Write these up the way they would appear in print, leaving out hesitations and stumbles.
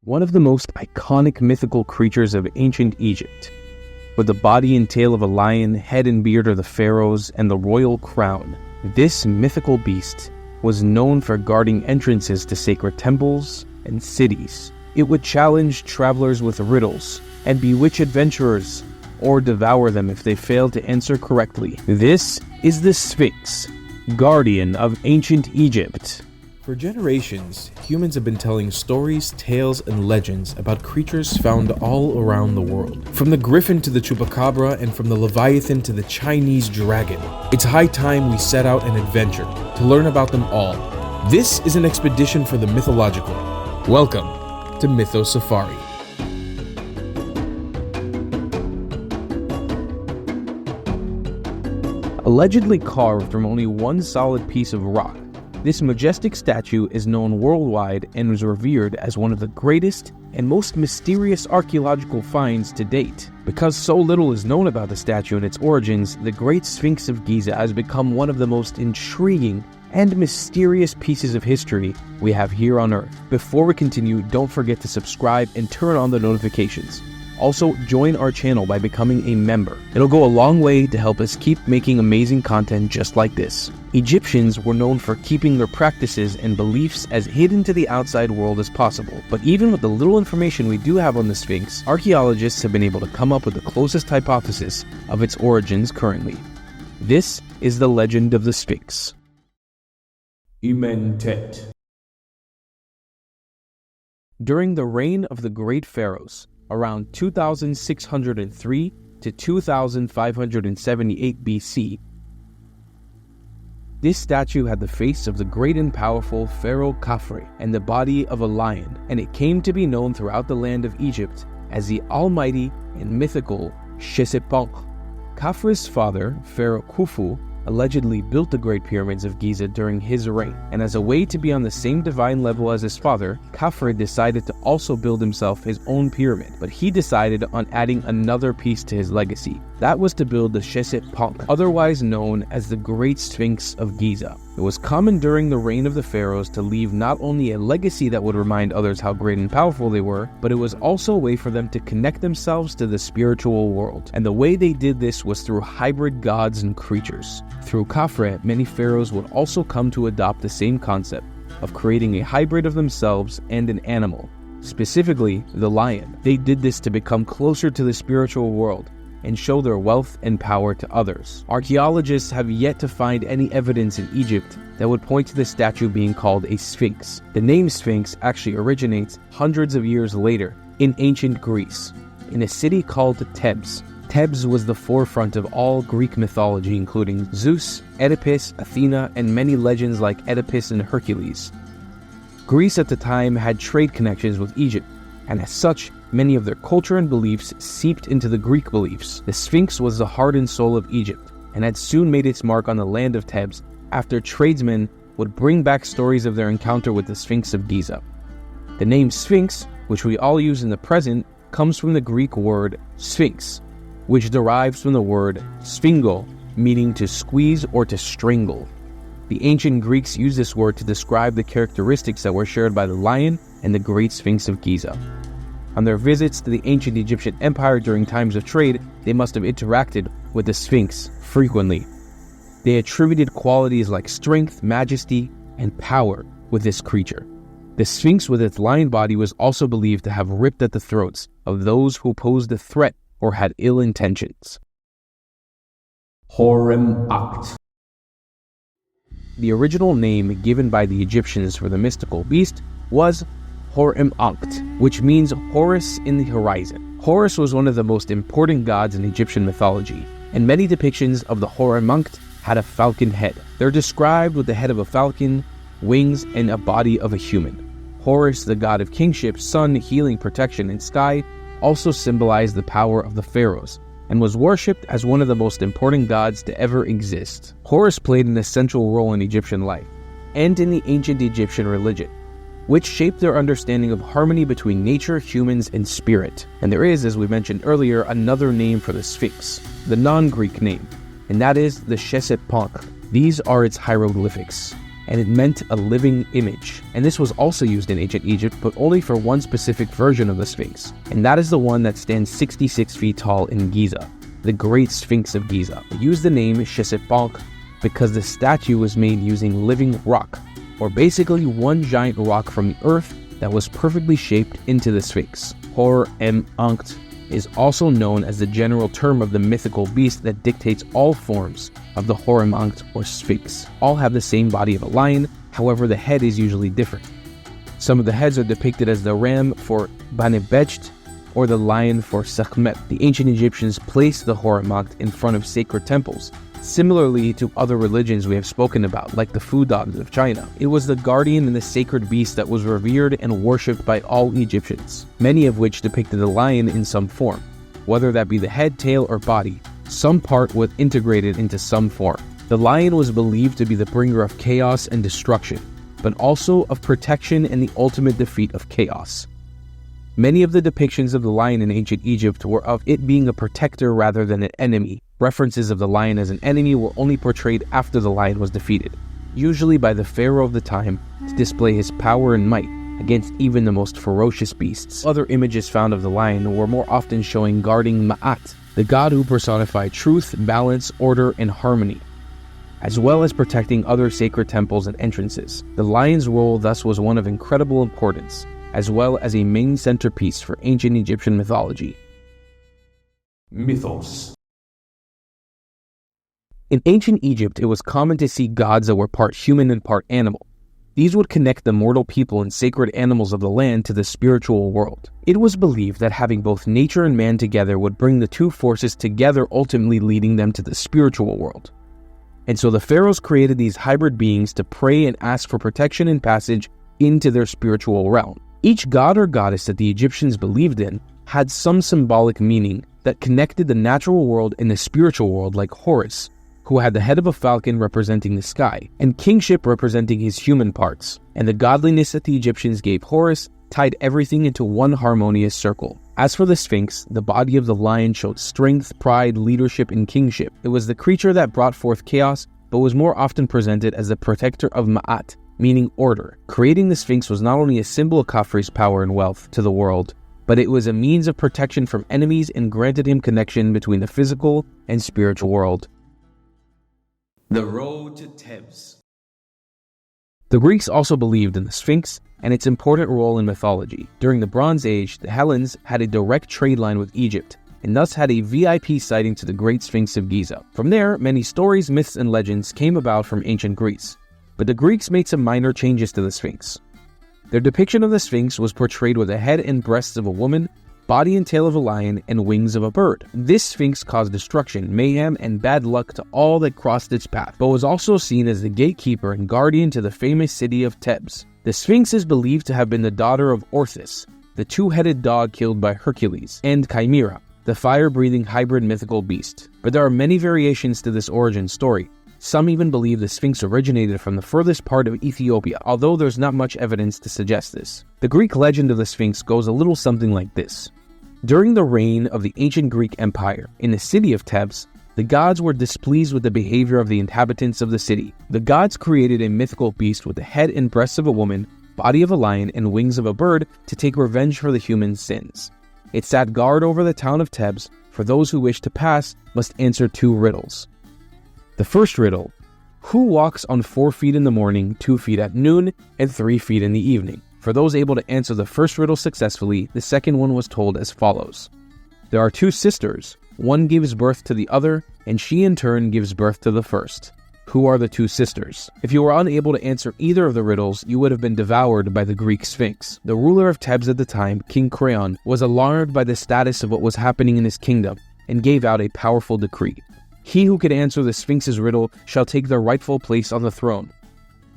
one of the most iconic mythical creatures of ancient Egypt. With the body and tail of a lion, head and beard of the pharaohs, and the royal crown, this mythical beast was known for guarding entrances to sacred temples and cities. It would challenge travelers with riddles and bewitch adventurers or devour them if they failed to answer correctly. This is the Sphinx, guardian of ancient Egypt. For generations, humans have been telling stories, tales, and legends about creatures found all around the world. From the griffin to the chupacabra, and from the leviathan to the Chinese dragon. It's high time we set out an adventure to learn about them all. This is an expedition for the mythological. Welcome to Mythos Safari. Allegedly carved from only one solid piece of rock, this majestic statue is known worldwide and is revered as one of the greatest and most mysterious archaeological finds to date. Because so little is known about the statue and its origins, the Great Sphinx of Giza has become one of the most intriguing and mysterious pieces of history we have here on Earth. Before we continue, don't forget to subscribe and turn on the notifications. Also, join our channel by becoming a member. It'll go a long way to help us keep making amazing content just like this. Egyptians were known for keeping their practices and beliefs as hidden to the outside world as possible. But even with the little information we do have on the Sphinx, archaeologists have been able to come up with the closest hypothesis of its origins currently. This is the legend of the Sphinx. Imentet. During the reign of the great pharaohs, around 2603 to 2578 BC, this statue had the face of the great and powerful Pharaoh Khafre and the body of a lion, and it came to be known throughout the land of Egypt as the almighty and mythical Shesheponk. Khafre's father, Pharaoh Khufu, allegedly built the Great Pyramids of Giza during his reign, and as a way to be on the same divine level as his father, Khafre decided to also build himself his own pyramid, but he decided on adding another piece to his legacy. That was to build the Shesheponk, otherwise known as the Great Sphinx of Giza. It was common during the reign of the pharaohs to leave not only a legacy that would remind others how great and powerful they were, but it was also a way for them to connect themselves to the spiritual world. And the way they did this was through hybrid gods and creatures. Through Khafre, many pharaohs would also come to adopt the same concept of creating a hybrid of themselves and an animal, specifically the lion. They did this to become closer to the spiritual world and show their wealth and power to others. Archaeologists have yet to find any evidence in Egypt that would point to the statue being called a sphinx. The name Sphinx actually originates hundreds of years later in ancient Greece, in a city called Thebes. Thebes was the forefront of all Greek mythology, including Zeus, Oedipus, Athena, and many legends like Oedipus and Hercules. Greece at the time had trade connections with Egypt, and as such, many of their culture and beliefs seeped into the Greek beliefs. The Sphinx was the heart and soul of Egypt, and had soon made its mark on the land of Thebes after tradesmen would bring back stories of their encounter with the Sphinx of Giza. The name Sphinx, which we all use in the present, comes from the Greek word sphinx, which derives from the word sphingo, meaning to squeeze or to strangle. The ancient Greeks used this word to describe the characteristics that were shared by the lion and the Great Sphinx of Giza. On their visits to the ancient Egyptian empire during times of trade, they must have interacted with the Sphinx frequently. They attributed qualities like strength, majesty, and power with this creature. The Sphinx with its lion body was also believed to have ripped at the throats of those who posed a threat or had ill intentions. Horem-Akht. The original name given by the Egyptians for the mystical beast was Horem-Akht, which means Horus in the horizon. Horus was one of the most important gods in Egyptian mythology, and many depictions of the Horem-Akht had a falcon head. They're described with the head of a falcon, wings, and a body of a human. Horus, the god of kingship, sun, healing, protection, and sky, also symbolized the power of the pharaohs, and was worshipped as one of the most important gods to ever exist. Horus played an essential role in Egyptian life, and in the ancient Egyptian religion, which shaped their understanding of harmony between nature, humans, and spirit. And there is, as we mentioned earlier, another name for the Sphinx, the non-Greek name, and that is the Shesheponk. These are its hieroglyphics. and it meant a living image. And this was also used in ancient Egypt, but only for one specific version of the Sphinx, and that is the one that stands 66 feet tall in Giza, the Great Sphinx of Giza. They used the name Shysipank because the statue was made using living rock, or basically one giant rock from the earth that was perfectly shaped into the Sphinx. Hor-em-ankt is also known as the general term of the mythical beast that dictates all forms of the Hor-em-ankt or Sphinx. All have the same body of a lion, however the head is usually different. Some of the heads are depicted as the ram for Banebecht or the lion for Sekhmet. The ancient Egyptians placed the Hor-em-ankt in front of sacred temples, similarly to other religions we have spoken about, like the Fu dogs of China. It was the guardian and the sacred beast that was revered and worshipped by all Egyptians, many of which depicted a lion in some form, whether that be the head, tail, or body. Some part was integrated into some form. The lion was believed to be the bringer of chaos and destruction, but also of protection and the ultimate defeat of chaos. Many of the depictions of the lion in ancient Egypt were of it being a protector rather than an enemy. References of the lion as an enemy were only portrayed after the lion was defeated, usually by the pharaoh of the time to display his power and might against even the most ferocious beasts. Other images found of the lion were more often showing guarding Ma'at, the god who personified truth, balance, order, and harmony, as well as protecting other sacred temples and entrances. The lion's role thus was one of incredible importance, as well as a main centerpiece for ancient Egyptian mythology. Mythos. In ancient Egypt, it was common to see gods that were part human and part animal. These would connect the mortal people and sacred animals of the land to the spiritual world. It was believed that having both nature and man together would bring the two forces together, ultimately leading them to the spiritual world. And so the pharaohs created these hybrid beings to pray and ask for protection and passage into their spiritual realm. Each god or goddess that the Egyptians believed in had some symbolic meaning that connected the natural world and the spiritual world, like Horus, who had the head of a falcon representing the sky, and kingship representing his human parts. And the godliness that the Egyptians gave Horus tied everything into one harmonious circle. As for the Sphinx, the body of the lion showed strength, pride, leadership, and kingship. It was the creature that brought forth chaos, but was more often presented as the protector of Ma'at, meaning order. Creating the Sphinx was not only a symbol of Khafre's power and wealth to the world, but it was a means of protection from enemies and granted him connection between the physical and spiritual world. The road to Thebes. The Greeks also believed in the Sphinx and its important role in mythology. During the Bronze Age, the Hellenes had a direct trade line with Egypt, and thus had a VIP sighting to the Great Sphinx of Giza. From there, many stories, myths, and legends came about from ancient Greece. But the Greeks made some minor changes to the Sphinx. Their depiction of the Sphinx was portrayed with the head and breasts of a woman, body and tail of a lion, and wings of a bird. This Sphinx caused destruction, mayhem, and bad luck to all that crossed its path, but was also seen as the gatekeeper and guardian to the famous city of Thebes. The Sphinx is believed to have been the daughter of Orthus, the two-headed dog killed by Hercules, and Chimera, the fire-breathing hybrid mythical beast. But there are many variations to this origin story. Some even believe the Sphinx originated from the furthest part of Ethiopia, although there's not much evidence to suggest this. The Greek legend of the Sphinx goes a little something like this. During the reign of the ancient Greek Empire, in the city of Thebes, the gods were displeased with the behavior of the inhabitants of the city. The gods created a mythical beast with the head and breasts of a woman, body of a lion, and wings of a bird to take revenge for the human sins. It sat guard over the town of Thebes, for those who wish to pass must answer two riddles. The first riddle: who walks on 4 feet in the morning, 2 feet at noon, and 3 feet in the evening? For those able to answer the first riddle successfully, the second one was told as follows. There are two sisters. One gives birth to the other, and she in turn gives birth to the first. Who are the two sisters? If you were unable to answer either of the riddles, you would have been devoured by the Greek Sphinx. The ruler of Thebes at the time, King Creon, was alarmed by the status of what was happening in his kingdom, and gave out a powerful decree. He who could answer the Sphinx's riddle shall take their rightful place on the throne.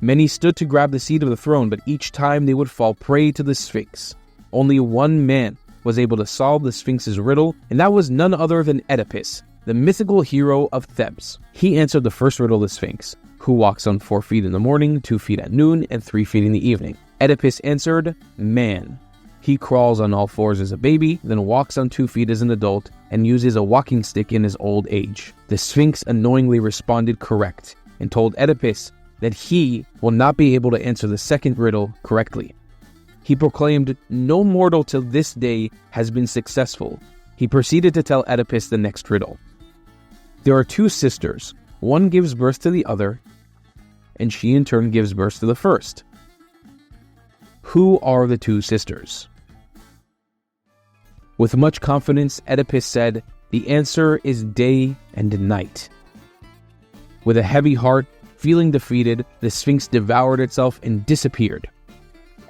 Many stood to grab the seat of the throne, but each time they would fall prey to the Sphinx. Only one man was able to solve the Sphinx's riddle, and that was none other than Oedipus, the mythical hero of Thebes. He answered the first riddle of the Sphinx: who walks on 4 feet in the morning, 2 feet at noon, and 3 feet in the evening? Oedipus answered, man. He crawls on all fours as a baby, then walks on 2 feet as an adult, and uses a walking stick in his old age. The Sphinx annoyingly responded correct, and told Oedipus that he will not be able to answer the second riddle correctly. He proclaimed, "No mortal till this day has been successful." He proceeded to tell Oedipus the next riddle. There are two sisters. One gives birth to the other, and she in turn gives birth to the first. Who are the two sisters? With much confidence, Oedipus said, "The answer is day and night." With a heavy heart, feeling defeated, the Sphinx devoured itself and disappeared.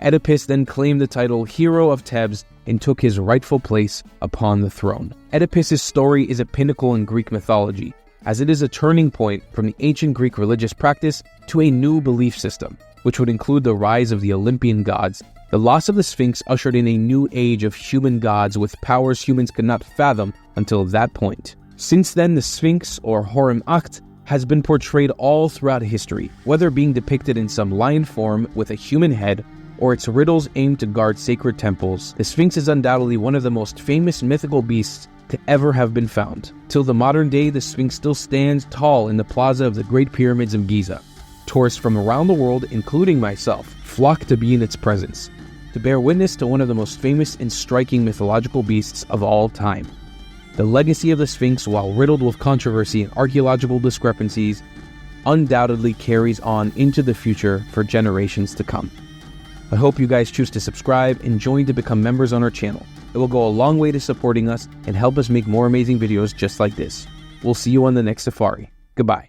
Oedipus then claimed the title Hero of Thebes and took his rightful place upon the throne. Oedipus's story is a pinnacle in Greek mythology, as it is a turning point from the ancient Greek religious practice to a new belief system, which would include the rise of the Olympian gods. The loss of the Sphinx ushered in a new age of human gods with powers humans could not fathom until that point. Since then, the Sphinx, or Horim Acht, has been portrayed all throughout history, whether being depicted in some lion form with a human head, or its riddles aimed to guard sacred temples. The Sphinx is undoubtedly one of the most famous mythical beasts to ever have been found. Till the modern day, the Sphinx still stands tall in the plaza of the Great Pyramids of Giza. Tourists from around the world, including myself, flock to be in its presence, to bear witness to one of the most famous and striking mythological beasts of all time. The legacy of the Sphinx, while riddled with controversy and archaeological discrepancies, undoubtedly carries on into the future for generations to come. I hope you guys choose to subscribe and join to become members on our channel. It will go a long way to supporting us and help us make more amazing videos just like this. We'll see you on the next safari. Goodbye.